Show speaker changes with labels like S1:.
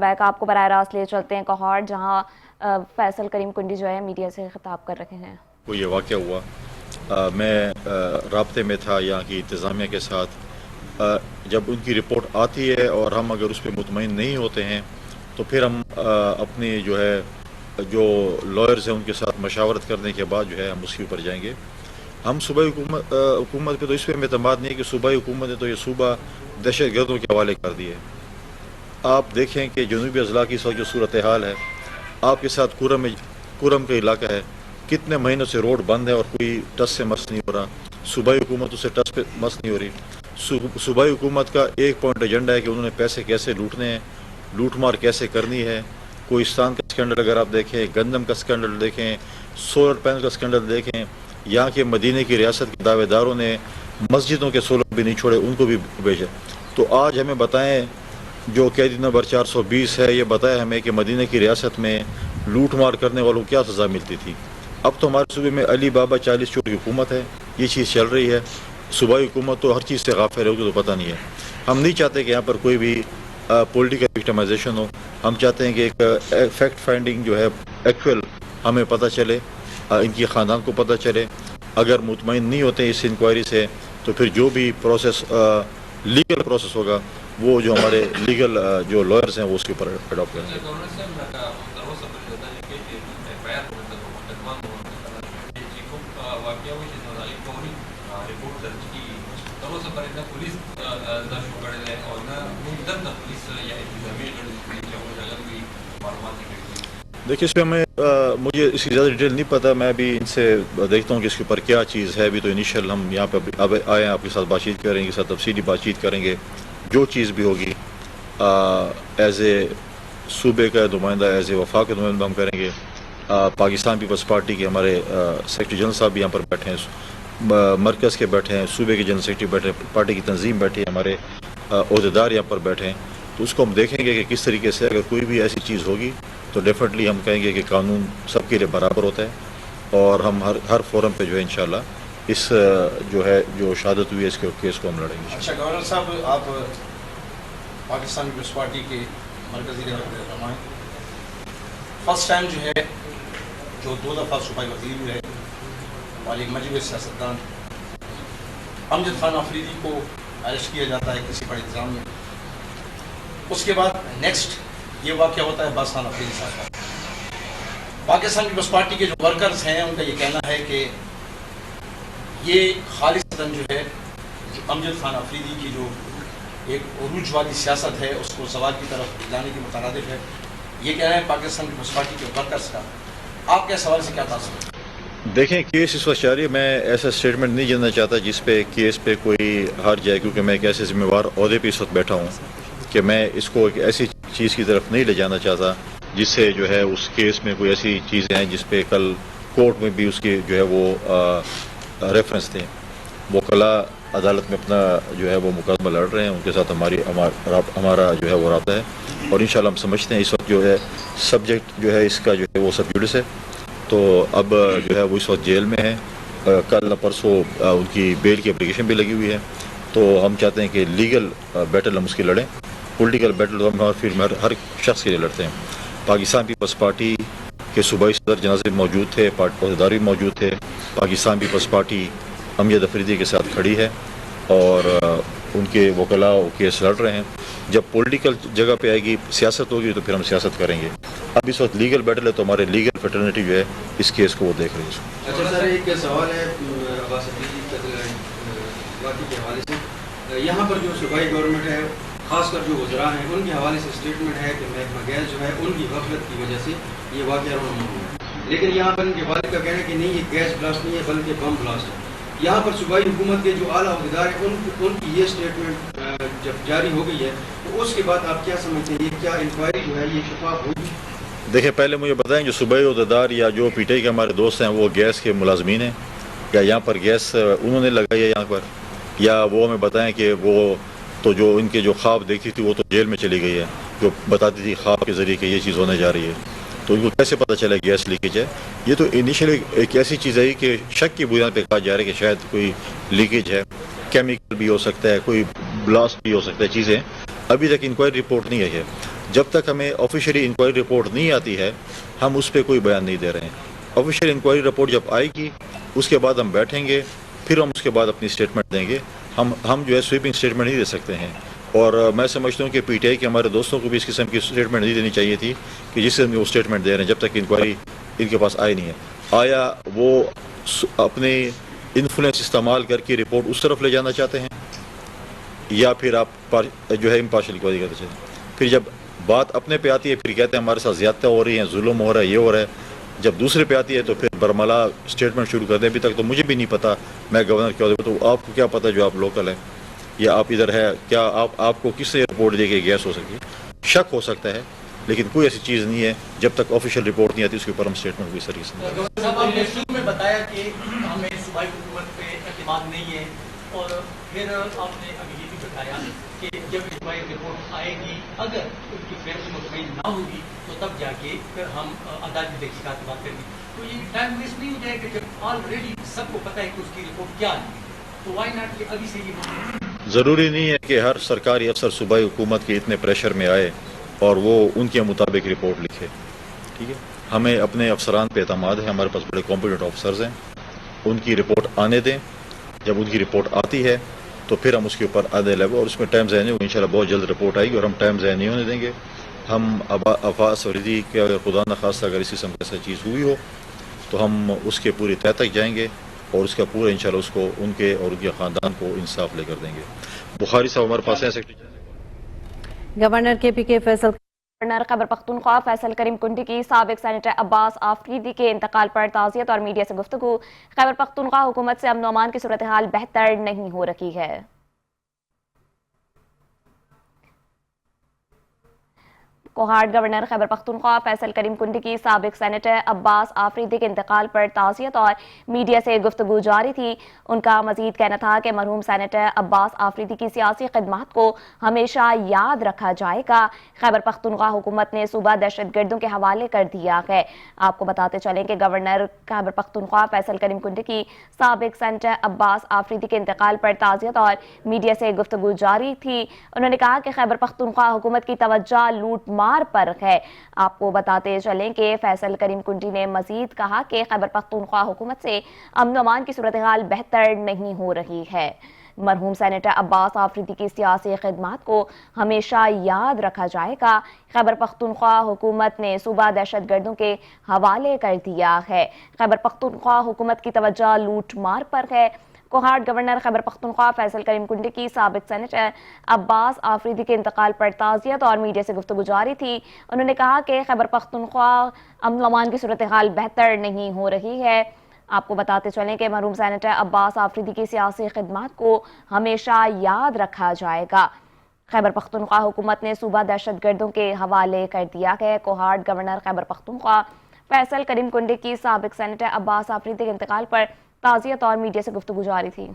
S1: Back آپ کو براہ راست لے چلتے ہیں کوہاٹ، جہاں فیصل کریم کنڈی جو ہے میڈیا سے خطاب کر رہے ہیں۔
S2: وہ یہ واقعہ ہوا، میں رابطے میں تھا یہاں کی انتظامیہ کے ساتھ۔ جب ان کی رپورٹ آتی ہے اور ہم اگر اس پہ مطمئن نہیں ہوتے ہیں تو پھر ہم اپنی جو لائرز ہیں ان کے ساتھ مشاورت کرنے کے بعد جو ہے ہم اس کے اوپر جائیں گے۔ ہم صوبائی حکومت پہ تو اس پہ اعتماد نہیں ہے کہ صوبائی حکومت نے تو یہ صوبہ دہشت گردوں کے حوالے کر دیے۔ آپ دیکھیں کہ جنوبی اضلاع کی جو صورتحال ہے، آپ کے ساتھ کورم کا علاقہ ہے، کتنے مہینوں سے روڈ بند ہے اور کوئی ٹس سے مس نہیں ہو رہا۔ صوبائی حکومت اسے ٹس پہ مس نہیں ہو رہی۔ صوبائی حکومت کا ایک پوائنٹ ایجنڈا ہے کہ انہوں نے پیسے کیسے لوٹنے ہیں، لوٹ مار کیسے کرنی ہے۔ کوہستان کا اسکینڈل اگر آپ دیکھیں، گندم کا اسکینڈل دیکھیں، سولر پینل کا اسکینڈل دیکھیں، یہاں کے مدینہ کی ریاست کے دعوے داروں نے مسجدوں کے سولر بھی نہیں چھوڑے، ان کو بھی بھیجا۔ تو آج ہمیں بتائیں، جو قیدی نمبر 420 ہے، یہ بتایا ہمیں کہ مدینہ کی ریاست میں لوٹ مار کرنے والوں کو کیا سزا ملتی تھی۔ اب تو ہمارے صوبے میں علی بابا 40 چور کی حکومت ہے، یہ چیز چل رہی ہے۔ صوبائی حکومت تو ہر چیز سے غافل ہے، اس کو تو پتہ نہیں ہے۔ ہم نہیں چاہتے کہ یہاں پر کوئی بھی پولیٹیکل وکٹمائزیشن ہو۔ ہم چاہتے ہیں کہ ایک فیکٹ فائنڈنگ جو ہے ایکچوئل ہمیں پتہ چلے، ان کی خاندان کو پتہ چلے۔ اگر مطمئن نہیں ہوتے اس انکوائری سے تو پھر جو بھی پروسیس لیگل پروسیس ہوگا وہ جو ہمارے لیگل جو لائرز ہیں وہ اس کے اوپر اڈاپٹ کریں گے۔ دیکھیے، اس پہ مجھے اس کی زیادہ ڈیٹیل نہیں پتہ، میں بھی ان سے دیکھتا ہوں کہ اس کے اوپر کیا چیز ہے۔ ابھی تو انیشیل ہم یہاں پہ اب آئے ہیں، آپ کے ساتھ بات چیت کریں گے، ساتھ تفصیلی بات چیت کریں گے۔ جو چیز بھی ہوگی ایز اے صوبے کا نمائندہ، ایز اے وفاق کا نمائندہ ہم کریں گے۔ پاکستان پیپلز پارٹی کے ہمارے سیکرٹری جنرل صاحب بھی یہاں پر بیٹھے ہیں، مرکز کے بیٹھے ہیں، صوبے کے جنرل سیکرٹری بیٹھے ہیں، پارٹی کی تنظیم بیٹھی ہے، ہمارے عہدیدار یہاں پر بیٹھے ہیں۔ تو اس کو ہم دیکھیں گے کہ کس طریقے سے اگر کوئی بھی ایسی چیز ہوگی تو ڈیفینیٹلی ہم کہیں گے کہ قانون سب کے لیے برابر ہوتا ہے، اور ہم ہر فورم پہ جو ہے انشاءاللہ اس جو شہادت ہوئی ہے اس کے کیس کو ہم لڑیں گے۔
S3: اچھا گورنر صاحب، آپ پاکستان پیپلز پارٹی کے مرکزی رہنما ہیں۔ فرسٹ ٹائم جو ہے جو 2 دفعہ صوبائی وزیر ہوئے والی مجلس سیاستدان امجد خان آفریدی کو اریسٹ کیا جاتا ہے کسی بڑے الزام میں۔ اس کے بعد نیکسٹ یہ واقعہ ہوتا ہے عباس خان آفریدی صاحب کا۔ پاکستان پیپلز پارٹی کے جو ورکرز ہیں ان کا یہ کہنا ہے کہ یہ خالصتاً جو ہے امجد خان آفریدی کی جو ایک عروج والی سیاست ہے اس کو زوال کی طرف لانے کے مترادف ہے۔ یہ کہہ رہے ہیں پاکستان پیپلز پارٹی کے ورکرز کا۔ آپ کے سوال سے کیا تاثر ہے؟
S2: دیکھیں، کیس اس وقت جاری ہے۔ میں ایسا اسٹیٹمنٹ نہیں دینا چاہتا جس پہ کیس پہ کوئی ہار جائے، کیونکہ میں ایک ایسے ذمہ وار عہدے پہ اس وقت بیٹھا ہوں کہ میں اس کو ایک ایسی چیز کی طرف نہیں لے جانا چاہتا جس سے جو ہے اس کیس میں کوئی ایسی چیزیں ہیں جس پہ کل کورٹ میں بھی اس کے جو ہے وہ ریفرنس تھے۔ وہ کلا عدالت میں اپنا جو ہے وہ مقدمہ لڑ رہے ہیں، ان کے ساتھ ہمارا جو ہے وہ رابطہ ہے، اور انشاءاللہ ہم سمجھتے ہیں اس وقت جو ہے سبجیکٹ جو ہے اس کا جو ہے وہ سب جوڈس ہے۔ تو اب جو ہے وہ اس وقت جیل میں ہے، کل پرسوں ان کی بیل کی اپلیکیشن بھی لگی ہوئی ہے۔ تو ہم چاہتے ہیں کہ لیگل بیٹل ہم اس کی لڑیں، پولیٹیکل بیٹل تو ہم پھر ہر شخص کے لیے لڑتے ہیں۔ پاکستان پیپلز پارٹی کے صوبائی صدر جنازے موجود تھے، عہدیدار بھی موجود تھے۔ پاکستان پیپلز پارٹی امجد آفریدی کے ساتھ کھڑی ہے اور ان کے وکلاء کیس لڑ رہے ہیں۔ جب پولیٹیکل جگہ پہ آئے گی، سیاست ہوگی تو پھر ہم سیاست کریں گے۔ اب اس وقت لیگل بیٹل ہے تو ہمارے لیگل فیٹرنیٹی جو ہے اس کیس کو وہ دیکھ رہی ہے۔
S4: اچھا سر، ایک سوال ہے عباس آفریدی واقعے کے حوالے سے۔ یہاں پر جو صوبائی گورنمنٹ ہے، خاص کر جو وزراء ہیں، ان کے حوالے سے اسٹیٹمنٹ ہے کہ محکمہ گیس جو ہے ان کی غفلت کی وجہ سے یہ واقعہ رونما ہوا ہے، لیکن یہاں پر ان کے والد کا کہنا ہے کہ نہیں، یہ گیس بلاسٹ نہیں ہے بلکہ بم بلاسٹ ہے۔ یہاں پر صوبائی حکومت کے جو اعلیٰ عہدیدار ہیں ان کی یہ اسٹیٹمنٹ جب جاری ہو گئی ہے تو اس کے بعد آپ کیا سمجھتے ہیں، یہ کیا انکوائری جو ہے یہ شفاف ہوگی؟
S2: دیکھیں، پہلے مجھے بتائیں جو صوبائی عہدیدار یا جو پی ٹی آئی کے ہمارے دوست ہیں وہ گیس کے ملازمین ہیں، یا یہاں پر گیس انہوں نے لگائی ہے یہاں پر، یا وہ ہمیں بتائیں کہ وہ تو جو ان کے جو خواب دیکھی تھی وہ تو جیل میں چلی گئی ہے، جو بتاتی تھی خواب کے ذریعے کہ یہ چیز ہونے جا رہی ہے، تو ان کو کیسے پتہ چلا گیس لیکیج ہے؟ یہ تو انیشلی ایک ایسی چیز ہے کہ شک کی بنیاد پہ کہا جا رہا ہے کہ شاید کوئی لیکیج ہے، کیمیکل بھی ہو سکتا ہے، کوئی بلاسٹ بھی ہو سکتا ہے، چیزیں ابھی تک انکوائری رپورٹ نہیں ہے۔ جب تک ہمیں آفیشیلی انکوائری رپورٹ نہیں آتی ہے ہم اس پہ کوئی بیان نہیں دے رہے ہیں۔ آفیشیل انکوائری رپورٹ جب آئے گی اس کے بعد ہم بیٹھیں گے، پھر ہم اس کے بعد اپنی اسٹیٹمنٹ دیں گے۔ ہم جو ہے سویپنگ اسٹیٹمنٹ نہیں دے سکتے ہیں، اور میں سمجھتا ہوں کہ پی ٹی آئی کے ہمارے دوستوں کو بھی اس قسم کی اسٹیٹمنٹ نہیں دینی چاہیے تھی کہ جس سے ہم وہ اسٹیٹمنٹ دے رہے ہیں جب تک انکوائری ان کے پاس آئی نہیں ہے۔ آیا وہ اپنے انفلوئنس استعمال کر کے رپورٹ اس طرف لے جانا چاہتے ہیں، یا پھر آپ جو ہے امپارشل انکوائری کرنا چاہتے ہیں؟ پھر جب بات اپنے پہ آتی ہے پھر کہتے ہیں ہمارے ساتھ زیادتیاں ہو رہی ہیں، ظلم ہو رہا ہے، یہ ہو رہا ہے۔ جب دوسرے پہ آتی ہے تو پھر برملا اسٹیٹمنٹ شروع کر دیں۔ ابھی تک تو مجھے بھی نہیں پتا میں گورنر کیا ہوتا، تو آپ کو کیا پتا جو آپ لوکل ہیں یا آپ ادھر ہے، کیا آپ کو کس سے رپورٹ دے کے گیس ہو سکتی ہے؟ شک ہو سکتا ہے، لیکن کوئی ایسی چیز نہیں ہے۔ جب تک آفیشیل رپورٹ نہیں آتی اس کے اوپر ہم اسٹیٹمنٹ کوئی طریقے سے نہیں۔
S5: صاحب آپ نے شروع میں بتایا کہ ہمیں صوبائی حکومت پہ اعتماد نہیں ہے، اور پھر آپ نے ابھی یہ بھی بتایا کہ جب صوبائی رپورٹ آئے گی اگر ان کی فیصلے مطمئن نہ ہوگی تو تب جا کے پھر ہم عدالتی تحقیقات کی بات کریں گے۔ تو یہ ٹائم ویسٹ نہیں ہو جائے کہ جب آلریڈی سب کو پتہ ہے کہ اس کی رپورٹ کیا ہے، تو وائی ناٹ کہ ابھی سے یہ
S2: ضروری نہیں ہے کہ ہر سرکاری افسر صوبائی حکومت کے اتنے پریشر میں آئے اور وہ ان کے مطابق رپورٹ لکھے، ٹھیک ہے؟ ہمیں اپنے افسران پہ اعتماد ہے، ہمارے پاس بڑے کمپیٹنٹ آفسرز ہیں، ان کی رپورٹ آنے دیں۔ جب ان کی رپورٹ آتی ہے تو پھر ہم اس کے اوپر آدھے لیول، اور اس میں ٹائم ضائع نہیں ہوگا، انشاءاللہ بہت جلد رپورٹ آئے گی اور ہم ٹائم ضائع نہیں ہونے دیں گے۔ ہم افاظ فریدی کے اگر خدا نخواستہ اگر اس قسم کی ایسا چیز ہوئی ہو تو ہم اس کے پوری تہہ تک جائیں گے اور اس کا پورا انشاءاللہ اس کو ان کے اور ان کے خاندان کو انصاف لے کر دیں گے۔ بخاری صاحب ہمارے پاس ہیں، سیکرٹری
S6: گورنر کے پی کے فیصل
S1: گورنر خیبر پختونخوا فیصل کریم کنڈی کی سابق سینیٹر عباس آفریدی کے انتقال پر تعزیت اور میڈیا سے گفتگو۔ خیبر پختونخوا حکومت سے امن و امان کی صورتحال بہتر نہیں ہو رہی ہے۔ کوہاٹ گورنر خیبر پختونخوا فیصل کریم کنڈی کی سابق سینیٹر عباس آفریدی کے انتقال پر تعزیت اور میڈیا سے گفتگو جاری تھی۔ ان کا مزید کہنا تھا کہ مرحوم سینیٹر عباس آفریدی کی سیاسی خدمات کو ہمیشہ یاد رکھا جائے گا۔ خیبر پختونخوا حکومت نے صوبہ دہشت گردوں کے حوالے کر دیا ہے۔ آپ کو بتاتے چلیں کہ گورنر خیبر پختونخوا فیصل کریم کنڈی کی سابق سینیٹر عباس آفریدی کے انتقال پر تعزیت اور میڈیا سے گفتگو جاری تھی۔ انہوں نے کہا کہ خیبر پختونخوا حکومت کی توجہ لوٹ مار پر ہے۔ آپ کو بتاتے چلیں کہ فیصل کریم کنڈی نے مزید کہا کہ خیبر پختونخوا حکومت سے امن و امان کی صورتحال بہتر نہیں ہو رہی ہے۔ مرحوم سینیٹر عباس آفریدی کی سیاسی خدمات کو ہمیشہ یاد رکھا جائے گا۔ خیبر پختونخوا حکومت نے صوبہ دہشت گردوں کے حوالے کر دیا ہے۔ خیبر پختونخوا حکومت کی توجہ لوٹ مار پر ہے۔ کوہاٹ گورنر خیبر پختونخوا فیصل کریم کنڈی کی سابق سینیٹر عباس آفریدی کے انتقال پر تعزیت اور میڈیا سے گفتگو جاری تھی۔ انہوں نے کہا کہ خیبر پختونخوا امن و امان کی صورتحال بہتر نہیں ہو رہی ہے۔ آپ کو بتاتے چلیں کہ مرحوم سینیٹر عباس آفریدی کی سیاسی خدمات کو ہمیشہ یاد رکھا جائے گا۔ خیبر پختونخوا حکومت نے صوبہ دہشت گردوں کے حوالے کر دیا ہے۔ کوہاٹ گورنر خیبر پختونخوا فیصل کریم کنڈی کی سابق سینیٹر عباس آفریدی کے انتقال پر تعزیت اور میڈیا سے گفتگو جاری تھی۔